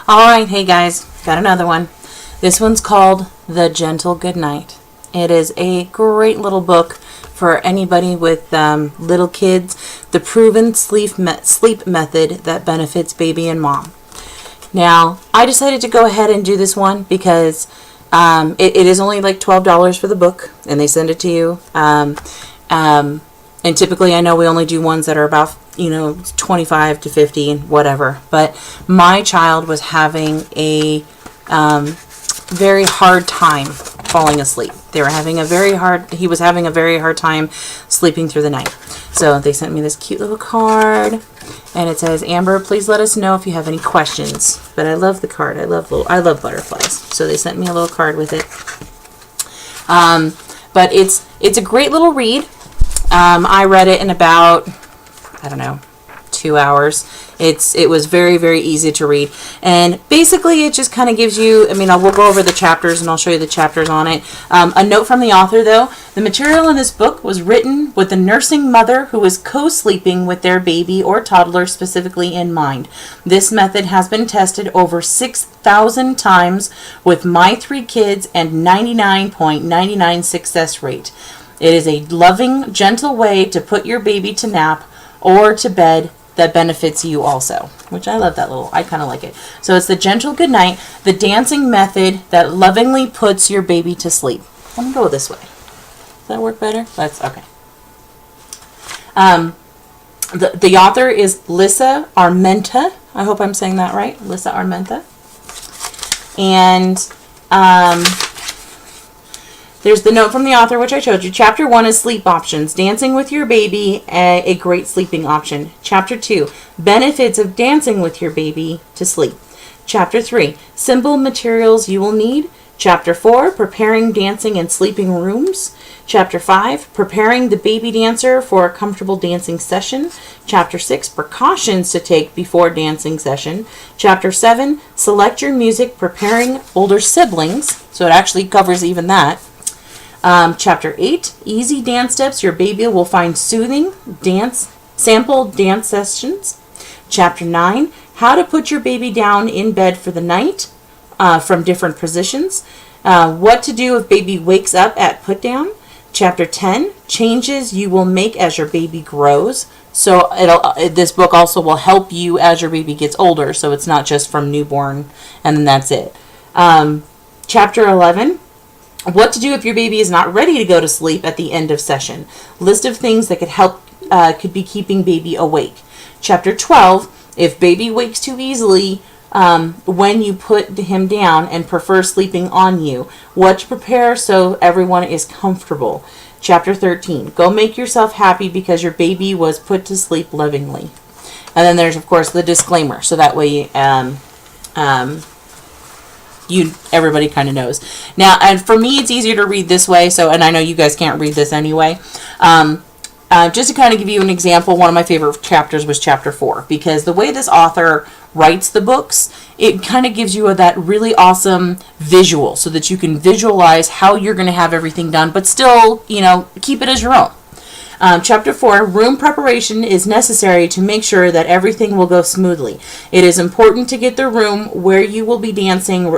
Alright, hey guys, got another one. This one's called The Gentle Goodnight. It is a great little book for anybody with little kids. The proven sleep method that benefits baby and mom. Now, I decided to go ahead and do this one because it is only like $12 for the book, and they send it to you. And typically, I know we only do ones that are about 25 to 50 and whatever. But my child was having a very hard time falling asleep. He was having a very hard time sleeping through the night. So they sent me this cute little card, and it says, "Amber, please let us know if you have any questions." But I love the card. I love butterflies. So they sent me a little card with it. But it's a great little read. I read it in about, 2 hours. It was very, very easy to read. And basically it just kind of gives you, we'll go over the chapters and I'll show you the chapters on it. A note from the author though, the material in this book was written with the nursing mother who was co-sleeping with their baby or toddler specifically in mind. This method has been tested over 6,000 times with my 3 kids and 99.99 success rate. It is a loving, gentle way to put your baby to nap or to bed that benefits you also, which I love that I kind of like it. So it's the Gentle Goodnight, the dancing method that lovingly puts your baby to sleep. I'm going to go this way. Does that work better? That's okay. The author is Lisa Armenta. I hope I'm saying that right. Lisa Armenta. And there's the note from the author, which I showed you. Chapter 1 is sleep options. Dancing with your baby, a great sleeping option. Chapter 2, benefits of dancing with your baby to sleep. Chapter 3, simple materials you will need. Chapter 4, preparing dancing and sleeping rooms. Chapter 5, preparing the baby dancer for a comfortable dancing session. Chapter 6, precautions to take before dancing session. Chapter 7, select your music, preparing older siblings. So it actually covers even that. Chapter 8, easy dance steps your baby will find soothing, sample dance sessions. Chapter 9, how to put your baby down in bed for the night from different positions. What to do if baby wakes up at put down. Chapter 10, changes you will make as your baby grows. So this book also will help you as your baby gets older, so it's not just from newborn and then that's it. Chapter 11, what to do if your baby is not ready to go to sleep at the end of session. List of things that could be keeping baby awake. Chapter 12, if baby wakes too easily when you put him down and prefer sleeping on you. What to prepare so everyone is comfortable. Chapter 13, go make yourself happy because your baby was put to sleep lovingly. And then there's, of course, the disclaimer. So that way everybody kind of knows. Now, and for me, it's easier to read this way. So, and I know you guys can't read this anyway. Just to kind of give you an example, one of my favorite chapters was chapter 4, because the way this author writes the books, it kind of gives you that really awesome visual so that you can visualize how you're going to have everything done, but still, keep it as your own. Chapter 4, room preparation is necessary to make sure that everything will go smoothly. It is important to get the room where you will be dancing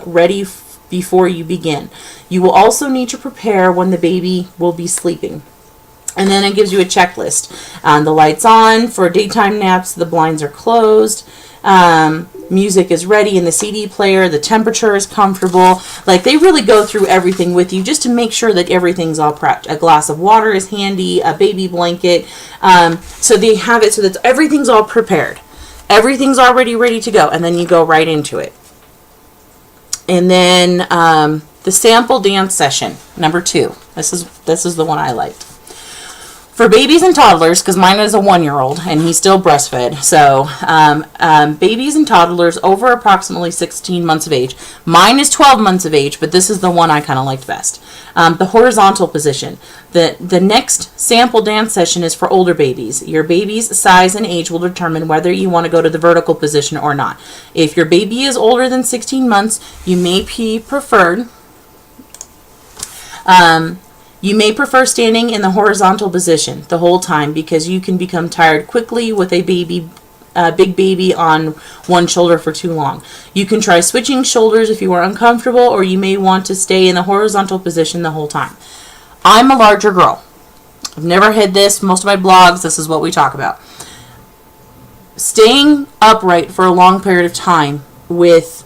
ready before you begin. You will also need to prepare when the baby will be sleeping. And then it gives you a checklist. The light's on for daytime naps, the blinds are closed, music is ready in the CD player, the temperature is comfortable. They really go through everything with you just to make sure that everything's all prepped. A glass of water is handy, a baby blanket. So they have it so that everything's all prepared. Everything's already ready to go, and then you go right into it. And then the sample dance session, number 2. This is the one I liked. For babies and toddlers, because mine is a 1-year-old and he's still breastfed, so babies and toddlers over approximately 16 months of age. Mine is 12 months of age, but this is the one I kind of liked best. The horizontal position. The next sample dance session is for older babies. Your baby's size and age will determine whether you want to go to the vertical position or not. If your baby is older than 16 months, you may be preferred. You may prefer standing in the horizontal position the whole time because you can become tired quickly with a baby big baby on one shoulder for too long. You can try switching shoulders if you are uncomfortable, or you may want to stay in the horizontal position the whole time. I'm a larger girl. I've never had this. Most of my blogs, this is what we talk about. Staying upright for a long period of time with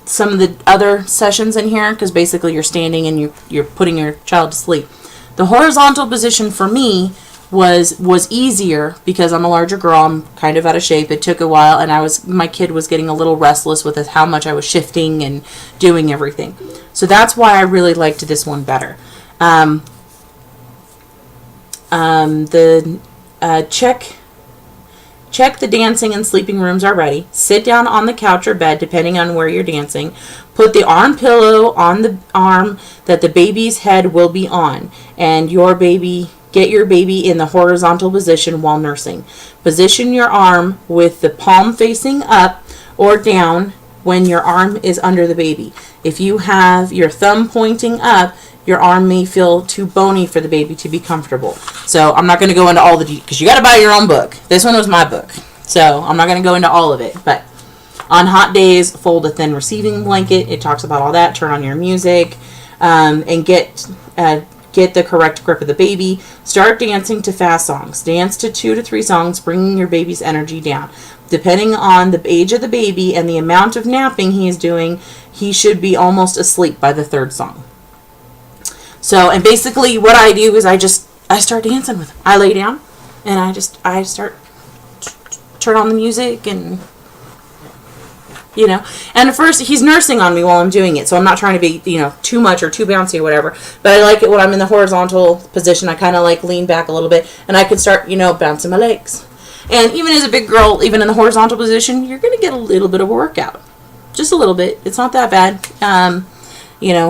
some of the other sessions in here, because basically you're standing and you're putting your child to sleep. The horizontal position for me was easier because I'm a larger girl. I'm kind of out of shape. It took a while, and my kid was getting a little restless with how much I was shifting and doing everything. So that's why I really liked this one better. Check the dancing and sleeping rooms are ready. Sit down on the couch or bed, depending on where you're dancing. Put the arm pillow on the arm that the baby's head will be on, and get your baby in the horizontal position while nursing. Position your arm with the palm facing up or down when your arm is under the baby. If you have your thumb pointing up, your arm may feel too bony for the baby to be comfortable. So I'm not going to go into all the details, because you got to buy your own book. This one was my book, so I'm not going to go into all of it. But on hot days, fold a thin receiving blanket. It talks about all that. Turn on your music, and get the correct grip of the baby. Start dancing to fast songs. Dance to 2 to 3 songs, bringing your baby's energy down. Depending on the age of the baby and the amount of napping he is doing, he should be almost asleep by the 3rd song. So, and basically what I do is I start dancing with him. I lay down and I start turn on the music, and and at first he's nursing on me while I'm doing it. So I'm not trying to be, too much or too bouncy or whatever, but I like it when I'm in the horizontal position. I kind of like lean back a little bit, and I can start, bouncing my legs. And even as a big girl, even in the horizontal position, you're going to get a little bit of a workout. Just a little bit. It's not that bad.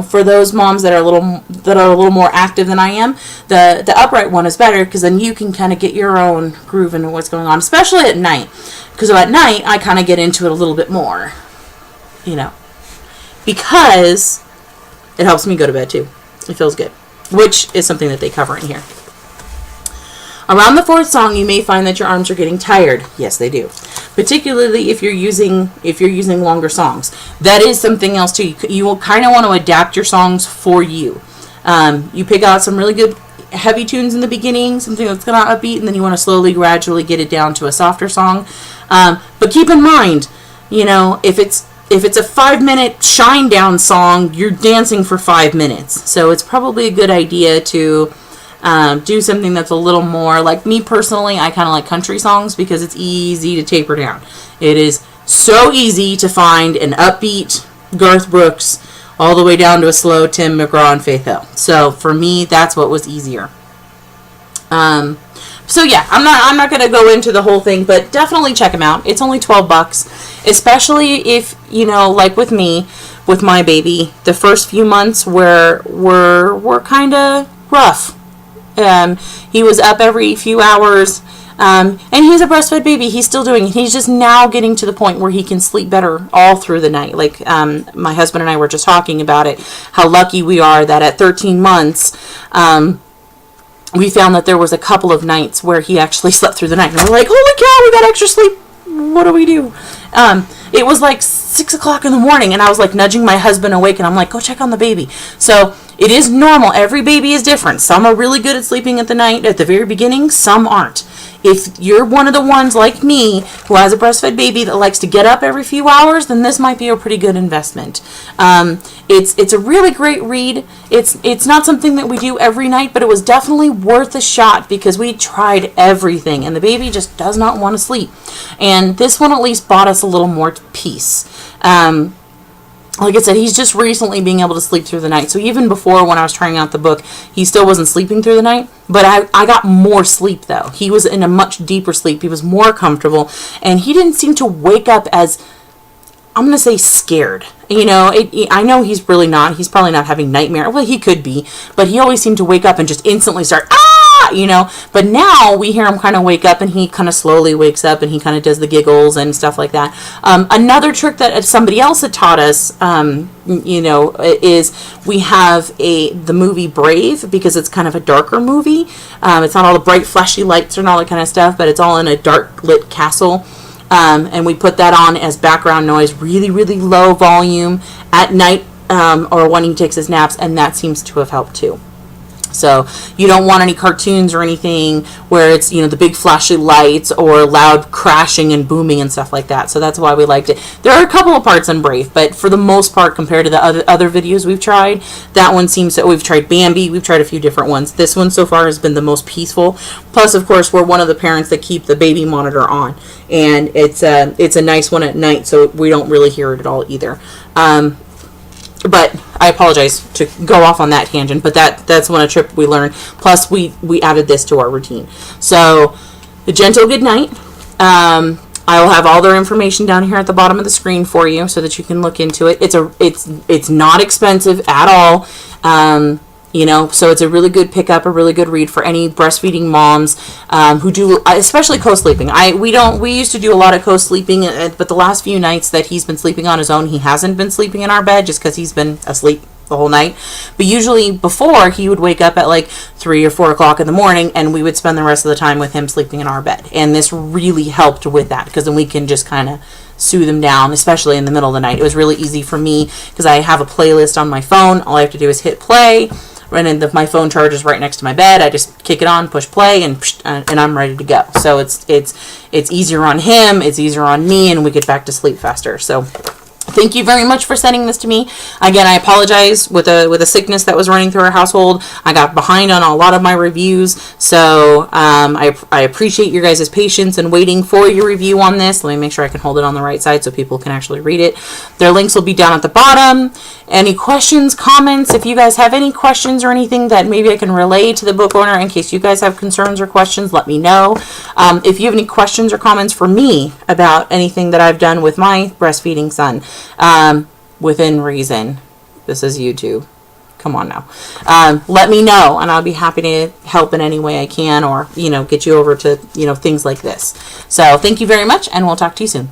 For those moms that are a little more active than I am, the upright one is better, because then you can kind of get your own groove into what's going on, especially at night. Because at night, I kind of get into it a little bit more, because it helps me go to bed too. It feels good, which is something that they cover in here. Around the 4th song, you may find that your arms are getting tired. Yes, they do. Particularly if you're using longer songs. That is something else too. You will kind of want to adapt your songs for you. You pick out some really good heavy tunes in the beginning, something that's going to upbeat, and then you want to slowly, gradually get it down to a softer song. But keep in mind, if it's a 5-minute shine down song, you're dancing for 5 minutes. So it's probably a good idea to do something that's a little more, like me personally, I kind of like country songs because it's easy to taper down. It is so easy to find an upbeat Garth Brooks all the way down to a slow Tim McGraw and Faith Hill. So for me, that's what was easier. So yeah, I'm not going to go into the whole thing, but definitely check them out. It's only $12, especially if, like with me, with my baby, the first few months were kind of rough. He was up every few hours, and he's a breastfed baby. He's still doing it. He's just now getting to the point where he can sleep better all through the night. Like, my husband and I were just talking about it, how lucky we are that at 13 months, we found that there was a couple of nights where he actually slept through the night. And we're like, holy cow, we got extra sleep. What do we do? It was like 6 o'clock in the morning, and I was like nudging my husband awake, and I'm like, go check on the baby. So it is normal. Every baby is different. Some are really good at sleeping at the very beginning. Some aren't. If you're one of the ones like me who has a breastfed baby that likes to get up every few hours, then this might be a pretty good investment. It's a really great read. It's not something that we do every night, but it was definitely worth a shot because we tried everything, and the baby just does not want to sleep. And this one at least brought us a little more peace. Like I said, he's just recently being able to sleep through the night. So even before, when I was trying out the book, he still wasn't sleeping through the night. But I got more sleep, though. He was in a much deeper sleep. He was more comfortable. And he didn't seem to wake up as, I'm going to say, scared. I know he's really not. He's probably not having nightmare. Well, he could be. But he always seemed to wake up and just instantly start, ah! you know. But now we hear him kind of wake up, and he kind of slowly wakes up, and he kind of does the giggles and stuff like that. Another trick that somebody else had taught us, you know, is we have the movie Brave, because it's kind of a darker movie. It's not all the bright flashy lights and all that kind of stuff, but it's all in a dark lit castle. And we put that on as background noise, really, really low volume at night, or when he takes his naps, and that seems to have helped too. So you don't want any cartoons or anything where it's, you know, the big flashy lights or loud crashing and booming and stuff like that. So that's why we liked it. There are a couple of parts on Brave, but for the most part, compared to the other videos we've tried, that one seems that we've tried Bambi, we've tried a few different ones. This one so far has been the most peaceful. Plus, of course, we're one of the parents that keep the baby monitor on, and it's a nice one at night, so we don't really hear it at all either. But I apologize to go off on that tangent, but that's one a trip we learned. Plus, we added this to our routine. So, the Gentle Goodnight. I will have all their information down here at the bottom of the screen for you, so that you can look into it. It's not expensive at all. You know, so it's a really good pickup, a really good read for any breastfeeding moms who do, especially co-sleeping. We used to do a lot of co-sleeping, but the last few nights that he's been sleeping on his own, he hasn't been sleeping in our bed just because he's been asleep the whole night. But usually before, he would wake up at like 3 or 4 o'clock in the morning, and we would spend the rest of the time with him sleeping in our bed. And this really helped with that, because then we can just kind of soothe him down, especially in the middle of the night. It was really easy for me because I have a playlist on my phone. All I have to do is hit play, and then my phone charges right next to my bed. I just kick it on, push play, and I'm ready to go. So it's easier on him, it's easier on me, and we get back to sleep faster. So thank you very much for sending this to me. Again, I apologize with a sickness that was running through our household. I got behind on a lot of my reviews, so I appreciate your guys' patience and waiting for your review on this. Let me make sure I can hold it on the right side so people can actually read it. Their links will be down at the bottom. Any questions, comments? If you guys have any questions or anything that maybe I can relay to the book owner in case you guys have concerns or questions, let me know. If you have any questions or comments for me about anything that I've done with my breastfeeding son, within reason, this is YouTube, come on now, let me know, and I'll be happy to help in any way I can, or, you know, get you over to, you know, things like this. So thank you very much, and we'll talk to you soon.